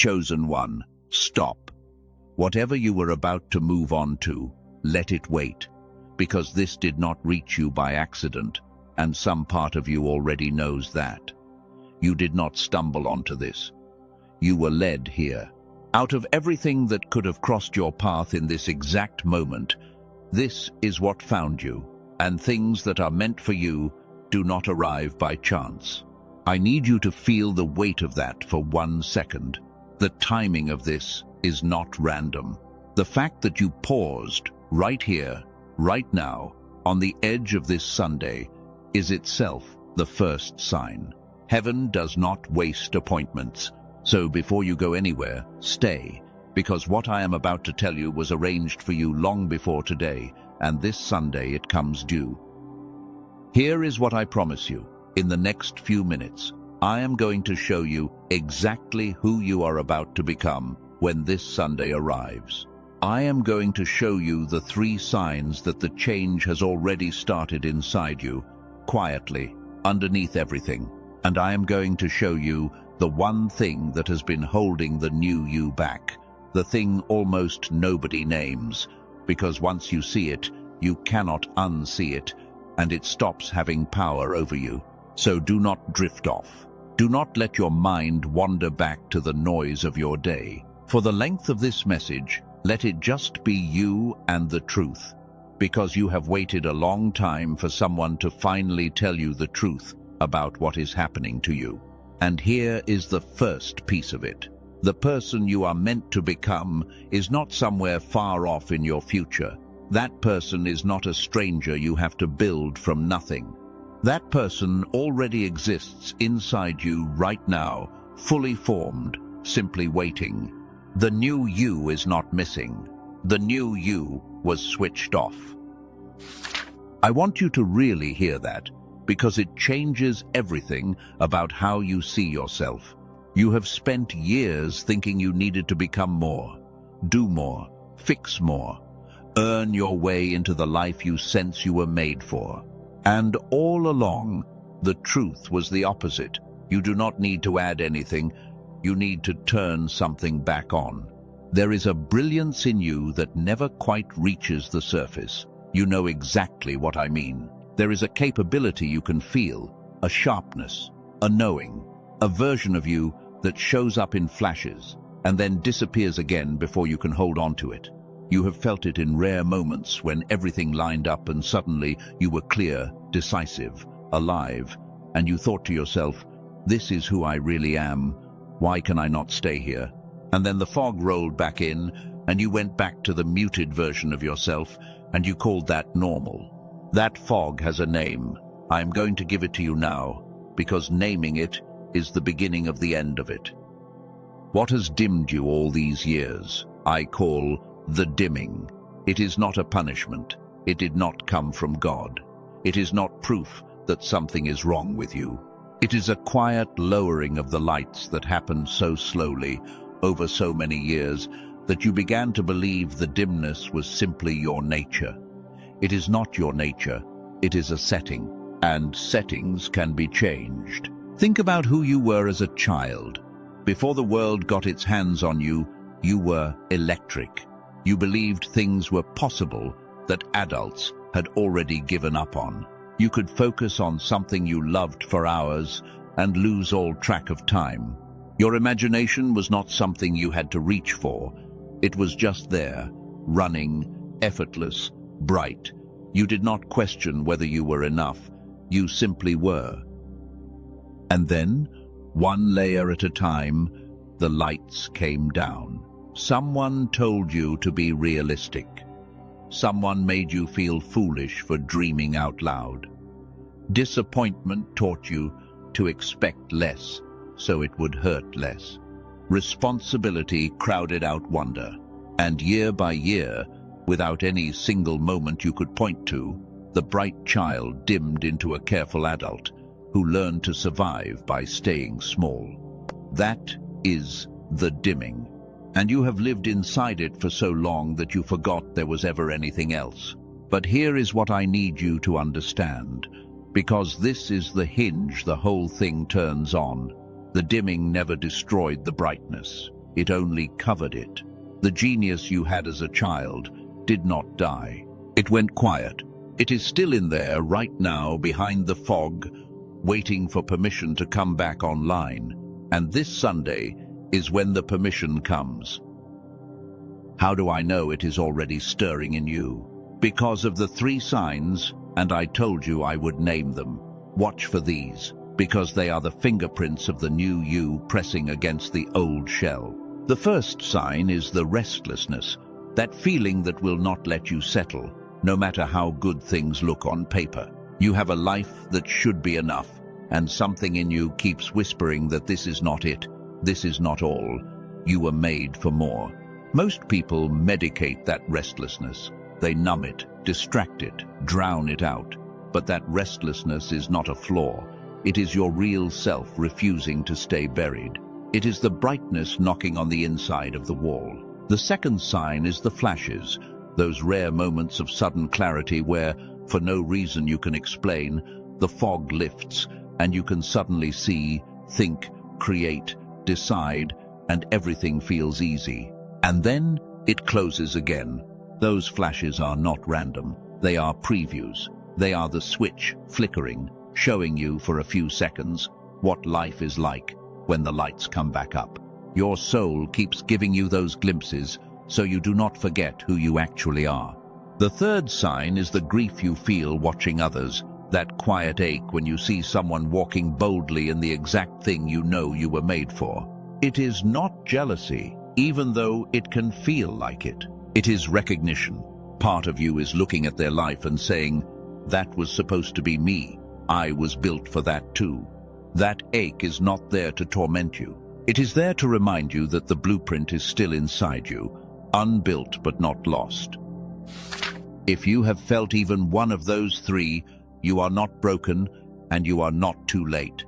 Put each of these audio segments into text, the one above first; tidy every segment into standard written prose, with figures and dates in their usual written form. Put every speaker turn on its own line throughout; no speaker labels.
Chosen one, stop. Whatever you were about to move on to, let it wait, because this did not reach you by accident, and some part of you already knows that. You did not stumble onto this. You were led here. Out of everything that could have crossed your path in this exact moment, this is what found you, and things that are meant for you do not arrive by chance. I need you to feel the weight of that for 1 second. The timing of this is not random. The fact that you paused right here, right now, on the edge of this Sunday, is itself the first sign. Heaven does not waste appointments. So before you go anywhere, stay, because what I am about to tell you was arranged for you long before today, and this Sunday it comes due. Here is what I promise you. In the next few minutes, I am going to show you exactly who you are about to become when this Sunday arrives. I am going to show you the 3 signs that the change has already started inside you, quietly, underneath everything. And I am going to show you the one thing that has been holding the new you back, the thing almost nobody names, because once you see it, you cannot unsee it, and it stops having power over you. So do not drift off. Do not let your mind wander back to the noise of your day. For the length of this message, let it just be you and the truth, because you have waited a long time for someone to finally tell you the truth about what is happening to you. And here is the first piece of it. The person you are meant to become is not somewhere far off in your future. That person is not a stranger you have to build from nothing. That person already exists inside you right now, fully formed, simply waiting. The new you is not missing. The new you was switched off. I want you to really hear that, because it changes everything about how you see yourself. You have spent years thinking you needed to become more, do more, fix more, earn your way into the life you sense you were made for. And all along, the truth was the opposite. You do not need to add anything. You need to turn something back on. There is a brilliance in you that never quite reaches the surface. You know exactly what I mean. There is a capability you can feel, a sharpness, a knowing, a version of you that shows up in flashes and then disappears again before you can hold on to it. You have felt it in rare moments when everything lined up and suddenly you were clear, decisive, alive, and you thought to yourself, this is who I really am. Why can I not stay here? And then the fog rolled back in and you went back to the muted version of yourself and you called that normal. That fog has a name. I am going to give it to you now, because naming it is the beginning of the end of it. What has dimmed you all these years, I call the dimming. It is not a punishment. It did not come from God. It is not proof that something is wrong with you. It is a quiet lowering of the lights that happened so slowly, over so many years, that you began to believe the dimness was simply your nature. It is not your nature, it is a setting, and settings can be changed. Think about who you were as a child. Before the world got its hands on you, you were electric. You believed things were possible that adults had already given up on. You could focus on something you loved for hours and lose all track of time. Your imagination was not something you had to reach for. It was just there, running, effortless, bright. You did not question whether you were enough. You simply were. And then, one layer at a time, the lights came down. Someone told you to be realistic. Someone made you feel foolish for dreaming out loud. Disappointment taught you to expect less, so it would hurt less. Responsibility crowded out wonder, and year by year, without any single moment you could point to, the bright child dimmed into a careful adult who learned to survive by staying small. That is the dimming, and you have lived inside it for so long that you forgot there was ever anything else. But here is what I need you to understand, because this is the hinge the whole thing turns on. The dimming never destroyed the brightness. it only covered it. The genius you had as a child did not die. It went quiet. It is still in there right now behind the fog, waiting for permission to come back online. And this Sunday is when the permission comes. How do I know it is already stirring in you? Because of the 3 signs, and I told you I would name them. Watch for these, because they are the fingerprints of the new you pressing against the old shell. The first sign is the restlessness, that feeling that will not let you settle, no matter how good things look on paper. You have a life that should be enough, and something in you keeps whispering that this is not it, this is not all. You were made for more. Most people medicate that restlessness. They numb it, distract it, drown it out. But that restlessness is not a flaw. It is your real self refusing to stay buried. It is the brightness knocking on the inside of the wall. The second sign is the flashes, those rare moments of sudden clarity where, for no reason you can explain, the fog lifts and you can suddenly see, think, create, decide, and everything feels easy. And then it closes again. Those flashes are not random. They are previews. They are the switch flickering, showing you for a few seconds what life is like when the lights come back up. Your soul keeps giving you those glimpses so you do not forget who you actually are. The third sign is the grief you feel watching others, that quiet ache when you see someone walking boldly in the exact thing you know you were made for. It is not jealousy, even though it can feel like it. It is recognition. Part of you is looking at their life and saying, that was supposed to be me. I was built for that too. That ache is not there to torment you. It is there to remind you that the blueprint is still inside you, unbuilt but not lost. If you have felt even one of those 3, you are not broken and you are not too late.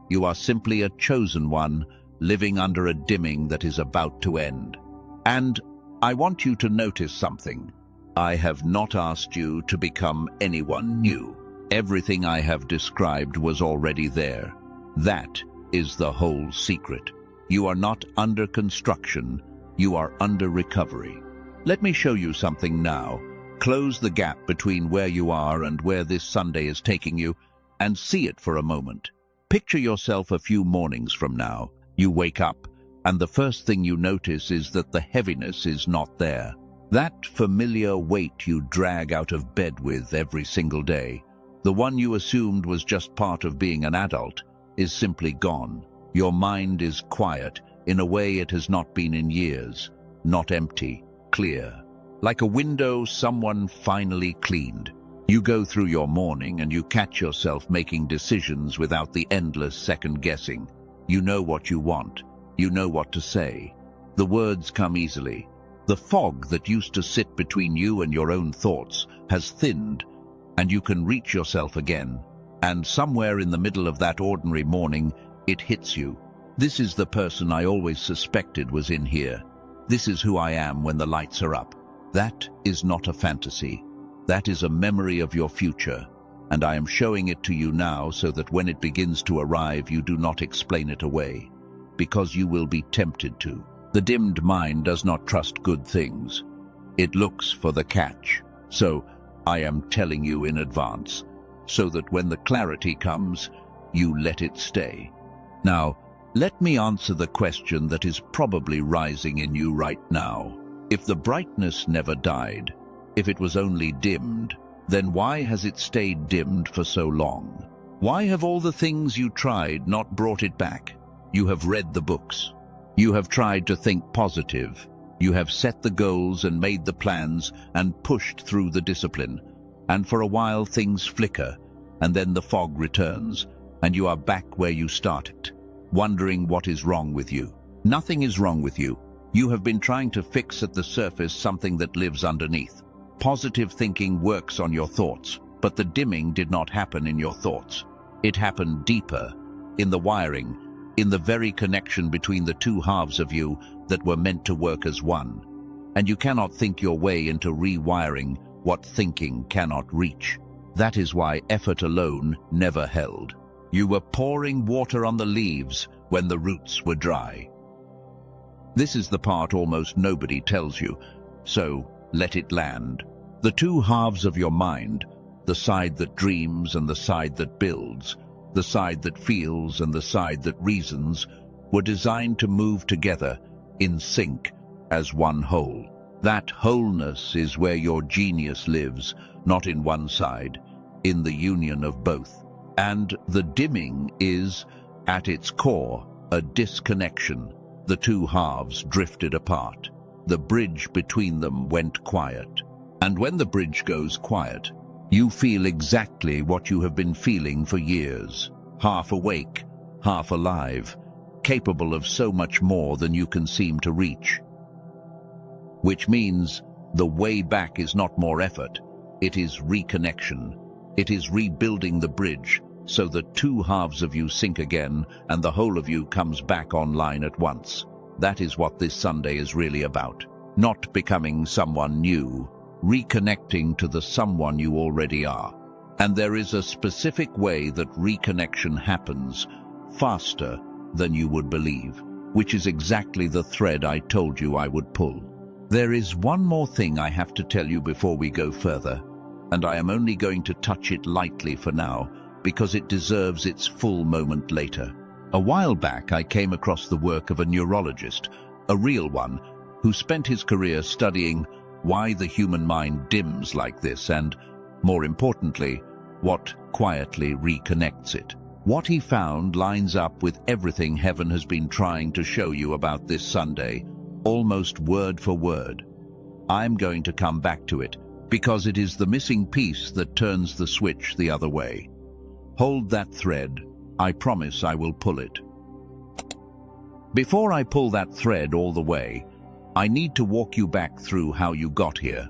You are simply a chosen one, living under a dimming that is about to end. And I want you to notice something. I have not asked you to become anyone new. Everything I have described was already there. That is the whole secret. You are not under construction, you are under recovery. Let me show you something now. Close the gap between where you are and where this Sunday is taking you, and see it for a moment. Picture yourself a few mornings from now. You wake up, and the first thing you notice is that the heaviness is not there. That familiar weight you drag out of bed with every single day, the one you assumed was just part of being an adult, is simply gone. Your mind is quiet in a way it has not been in years, not empty, clear. Like a window someone finally cleaned. You go through your morning and you catch yourself making decisions without the endless second-guessing. You know what you want. You know what to say. The words come easily. The fog that used to sit between you and your own thoughts has thinned, and you can reach yourself again. And somewhere in the middle of that ordinary morning, it hits you. This is the person I always suspected was in here. This is who I am when the lights are up. That is not a fantasy. That is a memory of your future, and I am showing it to you now so that when it begins to arrive, you do not explain it away, because you will be tempted to. The dimmed mind does not trust good things. It looks for the catch. So I am telling you in advance, so that when the clarity comes, you let it stay. Now, let me answer the question that is probably rising in you right now. If the brightness never died, if it was only dimmed, then why has it stayed dimmed for so long? Why have all the things you tried not brought it back? You have read the books. You have tried to think positive. You have set the goals and made the plans and pushed through the discipline. And for a while things flicker, and then the fog returns, and you are back where you started, wondering what is wrong with you. Nothing is wrong with you. You have been trying to fix at the surface something that lives underneath. Positive thinking works on your thoughts, but the dimming did not happen in your thoughts. It happened deeper, in the wiring, in the very connection between the two halves of you that were meant to work as one. And you cannot think your way into rewiring what thinking cannot reach. That is why effort alone never held. You were pouring water on the leaves when the roots were dry. This is the part almost nobody tells you, so let it land. The two halves of your mind, the side that dreams and the side that builds, the side that feels and the side that reasons, were designed to move together in sync as one whole. That wholeness is where your genius lives, not in one side, in the union of both. And the dimming is, at its core, a disconnection. The two halves drifted apart. The bridge between them went quiet. And when the bridge goes quiet, you feel exactly what you have been feeling for years. Half awake, half alive, capable of so much more than you can seem to reach. Which means the way back is not more effort, it is reconnection. It is rebuilding the bridge so the two halves of you sync again and the whole of you comes back online at once. That is what this Sunday is really about. Not becoming someone new, reconnecting to the someone you already are. And there is a specific way that reconnection happens faster than you would believe, which is exactly the thread I told you I would pull. There is one more thing I have to tell you before we go further, and I am only going to touch it lightly for now, because it deserves its full moment later. A while back I came across the work of a neurologist, a real one, who spent his career studying why the human mind dims like this and, more importantly, what quietly reconnects it. What he found lines up with everything heaven has been trying to show you about this Sunday, almost word for word. I'm going to come back to it, because it is the missing piece that turns the switch the other way. Hold that thread. I promise I will pull it. Before I pull that thread all the way, I need to walk you back through how you got here,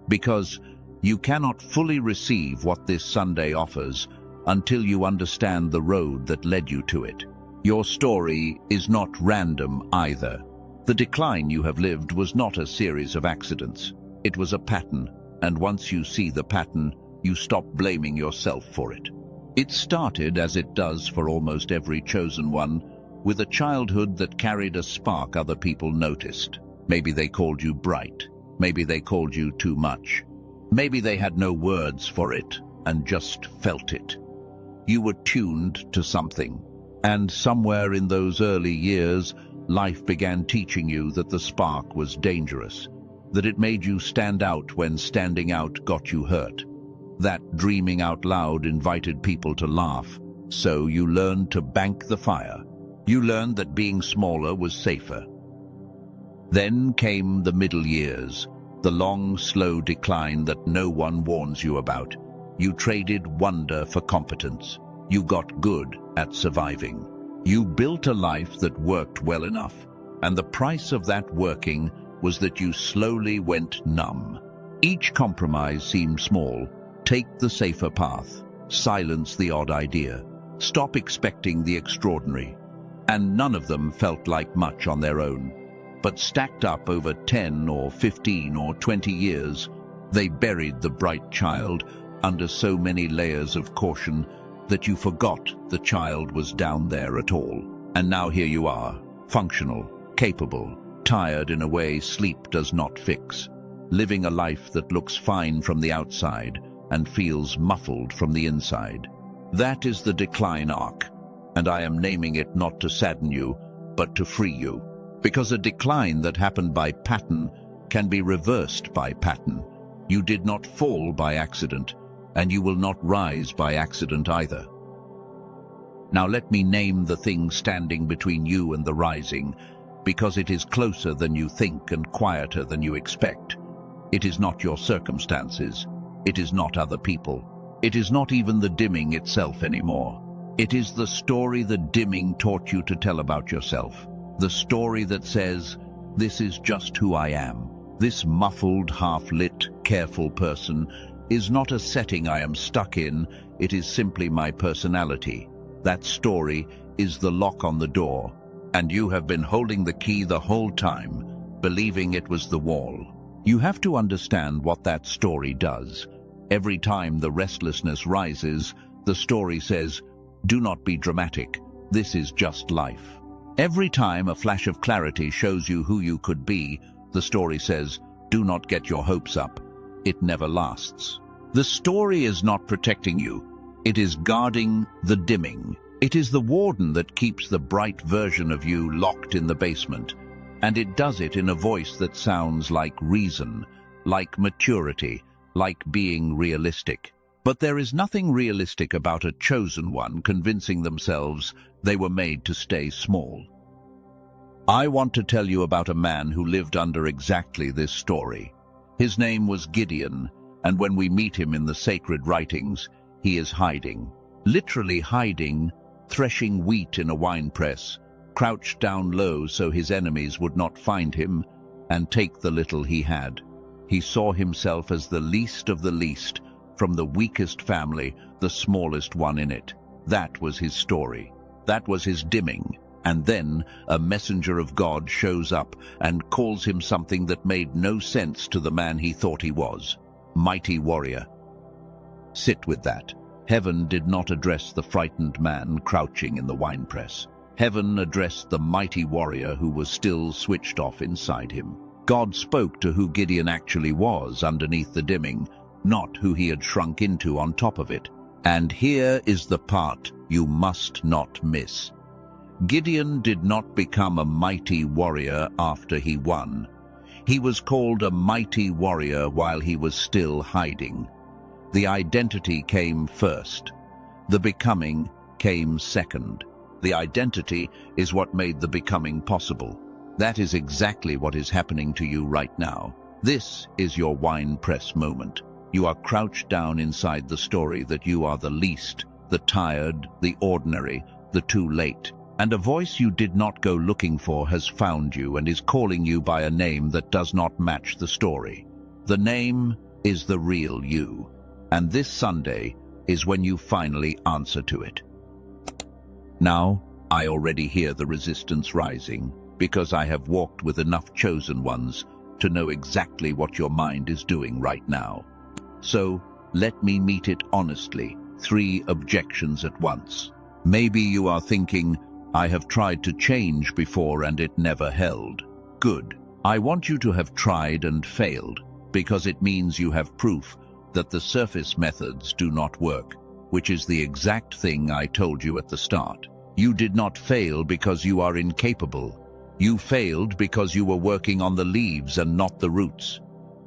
because you cannot fully receive what this Sunday offers until you understand the road that led you to it. Your story is not random either. The decline you have lived was not a series of accidents. It was a pattern, and once you see the pattern, you stop blaming yourself for it. It started, as it does for almost every chosen one, with a childhood that carried a spark other people noticed. Maybe they called you bright. Maybe they called you too much. Maybe they had no words for it and just felt it. You were tuned to something, and somewhere in those early years, life began teaching you that the spark was dangerous, that it made you stand out when standing out got you hurt, that dreaming out loud invited people to laugh, so you learned to bank the fire. You learned that being smaller was safer. Then came the middle years, the long, slow decline that no one warns you about. You traded wonder for competence. You got good at surviving. You built a life that worked well enough, and the price of that working was that you slowly went numb. Each compromise seemed small. Take the safer path. Silence the odd idea. Stop expecting the extraordinary. And none of them felt like much on their own. But stacked up over 10 or 15 or 20 years, they buried the bright child under so many layers of caution that you forgot the child was down there at all. And now here you are, functional, capable, tired in a way sleep does not fix, living a life that looks fine from the outside and feels muffled from the inside. That is the decline arc, and I am naming it not to sadden you, but to free you. Because a decline that happened by pattern can be reversed by pattern. You did not fall by accident, and you will not rise by accident either. Now let me name the thing standing between you and the rising, because it is closer than you think and quieter than you expect. It is not your circumstances. It is not other people. It is not even the dimming itself anymore. It is the story the dimming taught you to tell about yourself. The story that says, this is just who I am. This muffled, half-lit, careful person is not a setting I am stuck in, it is simply my personality. That story is the lock on the door, and you have been holding the key the whole time, believing it was the wall. You have to understand what that story does. Every time the restlessness rises, the story says, do not be dramatic, this is just life. Every time a flash of clarity shows you who you could be, the story says, do not get your hopes up. It never lasts. The story is not protecting you. It is guarding the dimming. It is the warden that keeps the bright version of you locked in the basement. And it does it in a voice that sounds like reason, like maturity, like being realistic. But there is nothing realistic about a chosen one convincing themselves they were made to stay small. I want to tell you about a man who lived under exactly this story. His name was Gideon, and when we meet him in the sacred writings, he is hiding. Literally hiding, threshing wheat in a winepress, crouched down low so his enemies would not find him and take the little he had. He saw himself as the least of the least, from the weakest family, the smallest one in it. That was his story. That was his dimming. And then a messenger of God shows up and calls him something that made no sense to the man he thought he was. Mighty warrior. Sit with that. Heaven did not address the frightened man crouching in the winepress. Heaven addressed the mighty warrior who was still switched off inside him. God spoke to who Gideon actually was underneath the dimming, not who he had shrunk into on top of it. And here is the part you must not miss. Gideon did not become a mighty warrior after he won. He was called a mighty warrior while he was still hiding. The identity came first. The becoming came second. The identity is what made the becoming possible. That is exactly what is happening to you right now. This is your wine press moment. You are crouched down inside the story that you are the least, the tired, the ordinary, the too late. And a voice you did not go looking for has found you and is calling you by a name that does not match the story. The name is the real you. And this Sunday is when you finally answer to it. Now, I already hear the resistance rising, because I have walked with enough chosen ones to know exactly what your mind is doing right now. So, let me meet it honestly. 3 objections at once. Maybe you are thinking, I have tried to change before and it never held. Good. I want you to have tried and failed, because it means you have proof that the surface methods do not work, which is the exact thing I told you at the start. You did not fail because you are incapable. You failed because you were working on the leaves and not the roots.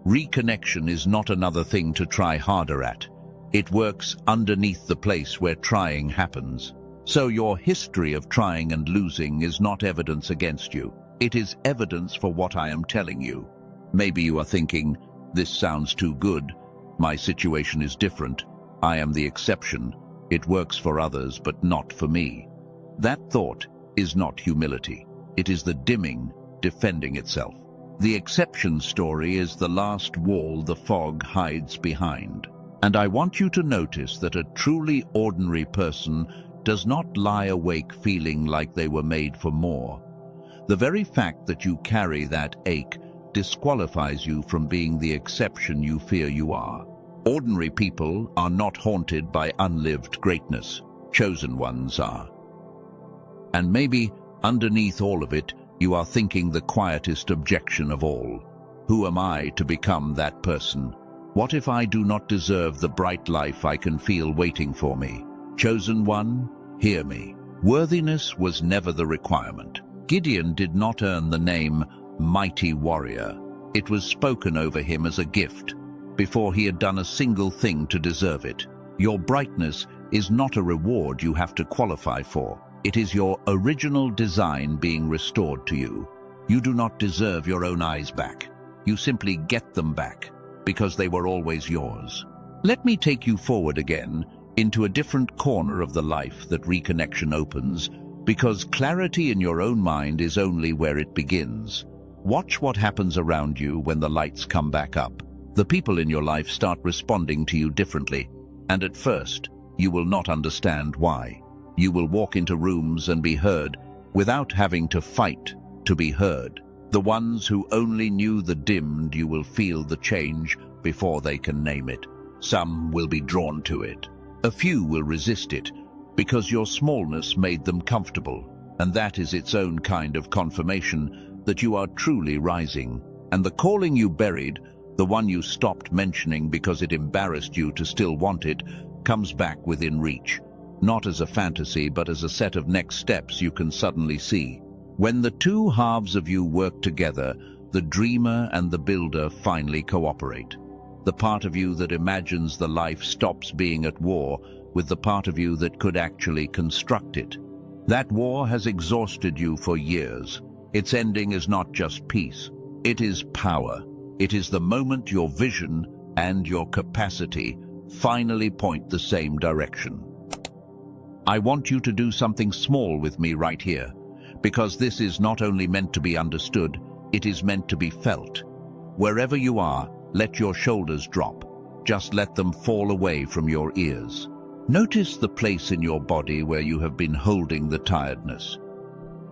Reconnection is not another thing to try harder at. It works underneath the place where trying happens. So your history of trying and losing is not evidence against you. It is evidence for what I am telling you. Maybe you are thinking, this sounds too good. My situation is different. I am the exception. It works for others, but not for me. That thought is not humility. It is the dimming defending itself. The exception story is the last wall the fog hides behind. And I want you to notice that a truly ordinary person does not lie awake feeling like they were made for more. The very fact that you carry that ache disqualifies you from being the exception you fear you are. Ordinary people are not haunted by unlived greatness. Chosen ones are. And maybe, underneath all of it, you are thinking the quietest objection of all. Who am I to become that person? What if I do not deserve the bright life I can feel waiting for me? Chosen one, hear me. Worthiness was never the requirement. Gideon did not earn the name Mighty Warrior. It was spoken over him as a gift, before he had done a single thing to deserve it. Your brightness is not a reward you have to qualify for. It is your original design being restored to you. You do not deserve your own eyes back. You simply get them back, because they were always yours. Let me take you forward again, into a different corner of the life that reconnection opens, because clarity in your own mind is only where it begins. Watch what happens around you when the lights come back up. The people in your life start responding to you differently, and at first, you will not understand why. You will walk into rooms and be heard without having to fight to be heard. The ones who only knew the dimmed, you will feel the change before they can name it. Some will be drawn to it. A few will resist it because your smallness made them comfortable. And that is its own kind of confirmation that you are truly rising. And the calling you buried, the one you stopped mentioning because it embarrassed you to still want it, comes back within reach. Not as a fantasy, but as a set of next steps you can suddenly see. When the two halves of you work together, the dreamer and the builder finally cooperate. The part of you that imagines the life stops being at war with the part of you that could actually construct it. That war has exhausted you for years. Its ending is not just peace. It is power. It is the moment your vision and your capacity finally point the same direction. I want you to do something small with me right here, because this is not only meant to be understood, it is meant to be felt. Wherever you are, let your shoulders drop. Just let them fall away from your ears. Notice the place in your body where you have been holding the tiredness.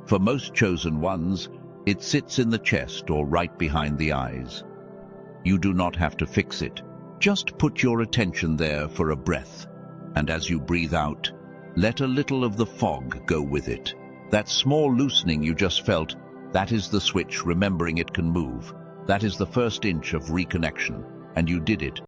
For most chosen ones, it sits in the chest or right behind the eyes. You do not have to fix it. Just put your attention there for a breath. And as you breathe out, let a little of the fog go with it. That small loosening you just felt, that is the switch remembering it can move. That is the first inch of reconnection, and you did it.